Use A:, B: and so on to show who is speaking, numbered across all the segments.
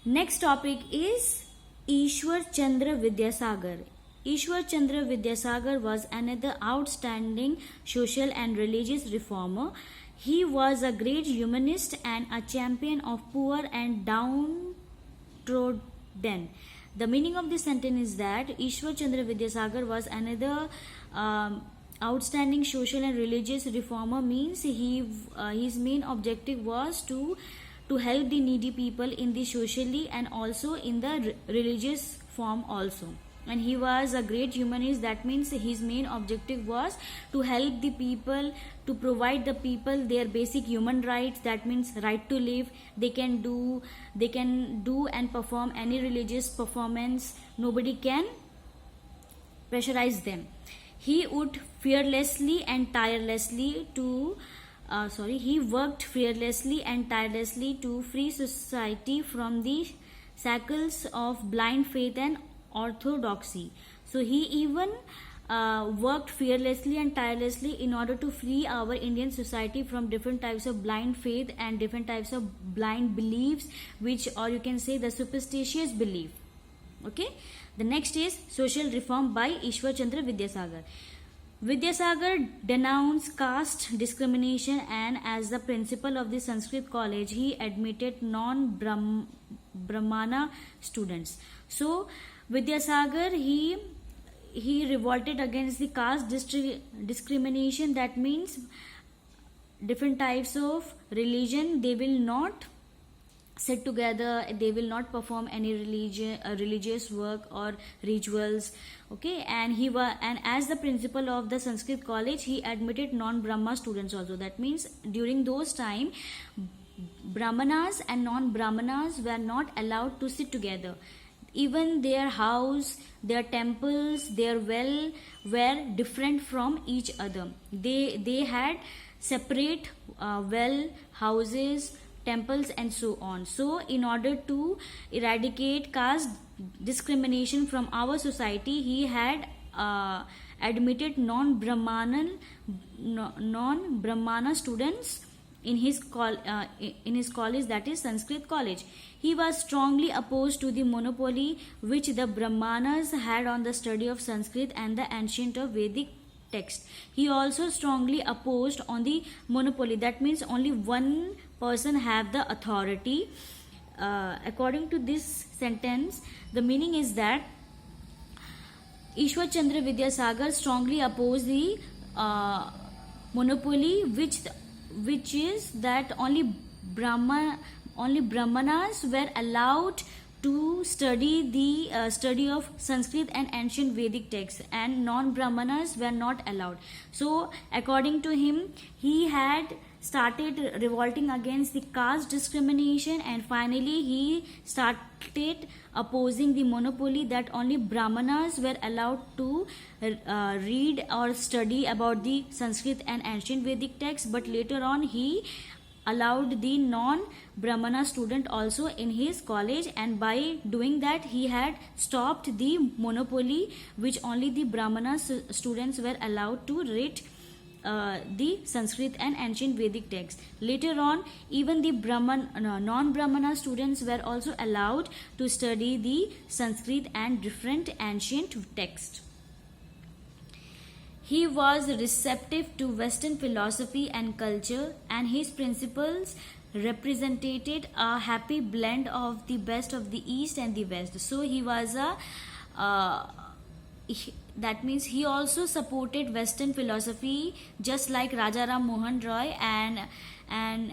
A: Next topic is Ishwar Chandra Vidyasagar. Ishwar Chandra Vidyasagar was another outstanding social and religious reformer. He was a great humanist and a champion of poor and downtrodden. The meaning of this sentence is that Ishwar Chandra Vidyasagar was another outstanding social and religious reformer. Means his main objective was to help the needy people in the socially and also in the religious form also. And he was a great humanist. That means his main objective was to help the people, to provide the people their basic human rights. That means right to live. They can do and perform any religious performance. Nobody can pressurize them. He would fearlessly and tirelessly to he worked fearlessly and tirelessly to free society from the shackles of blind faith and orthodoxy. So he even worked fearlessly and tirelessly in order to free our Indian society from different types of blind faith and different types of blind beliefs, which, or you can say, the superstitious belief. Okay. The next is social reform by Ishwar Chandra Vidyasagar. Vidyasagar denounced caste discrimination, and as the principal of the Sanskrit college, he admitted non-Brahmana students. So Vidyasagar, he revolted against the caste discrimination. That means different types of religion, they will not sit together, they will not perform any religious work or rituals. Okay. And as the principal of the Sanskrit college, he admitted non-Brahma students also. That means during those time, Brahmanas and non-Brahmanas were not allowed to sit together. Even their house, their temples, their well were different from each other. They had separate well, houses, temples, and so on. So in order to eradicate caste discrimination from our society, he had admitted non-Brahmana students in his college, that is Sanskrit college. He was strongly opposed to the monopoly which the Brahmanas had on the study of Sanskrit and the ancient of Vedic text. He also strongly opposed on the monopoly. That means only one person have the authority. According to this sentence, the meaning is that Ishwar Chandra Vidyasagar strongly opposed the monopoly which is that only Brahmanas were allowed to study the study of Sanskrit and ancient Vedic texts, and non-Brahmanas were not allowed. So according to him, he had started revolting against the caste discrimination, and finally he started opposing the monopoly that only Brahmanas were allowed to read or study about the Sanskrit and ancient Vedic texts. But later on he allowed the non-Brahmana student also in his college, and by doing that he had stopped the monopoly which only the Brahmana students were allowed to read the Sanskrit and ancient Vedic texts. Later on, even the non-Brahmana students were also allowed to study the Sanskrit and different ancient texts. He was receptive to Western philosophy and culture, and his principles represented a happy blend of the best of the East and the West. So he was that means he also supported Western philosophy just like Raja Ram Mohan Roy, and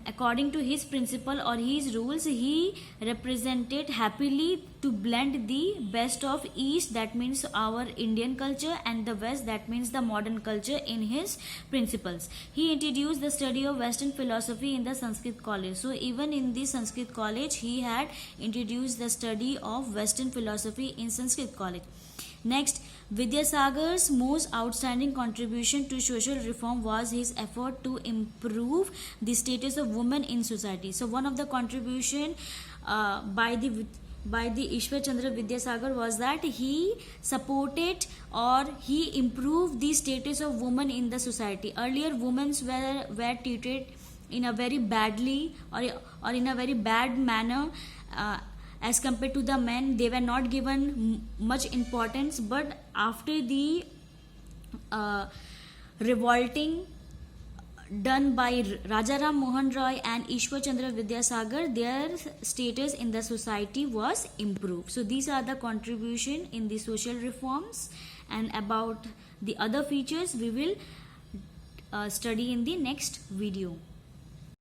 A: according to his principle or his rules, he represented happily to blend the best of East, that means our Indian culture, and the West, that means the modern culture, in his principles. He introduced the study of Western philosophy in the Sanskrit college. So even in the Sanskrit college, he had introduced the study of Western philosophy in Sanskrit college. Next, Vidyasagar's most outstanding contribution to social reform was his effort to improve the status of women in society. So one of the contribution by the Ishwar Chandra Vidyasagar was that he supported or he improved the status of women in the society. Earlier, women were treated in a very badly or in a very bad manner, as compared to the men. They were not given much importance, but after the revolting done by Rajaram Mohan Roy and Ishwar Chandra Vidyasagar, their status in the society was improved. So these are the contribution in the social reforms, and about the other features we will study in the next video.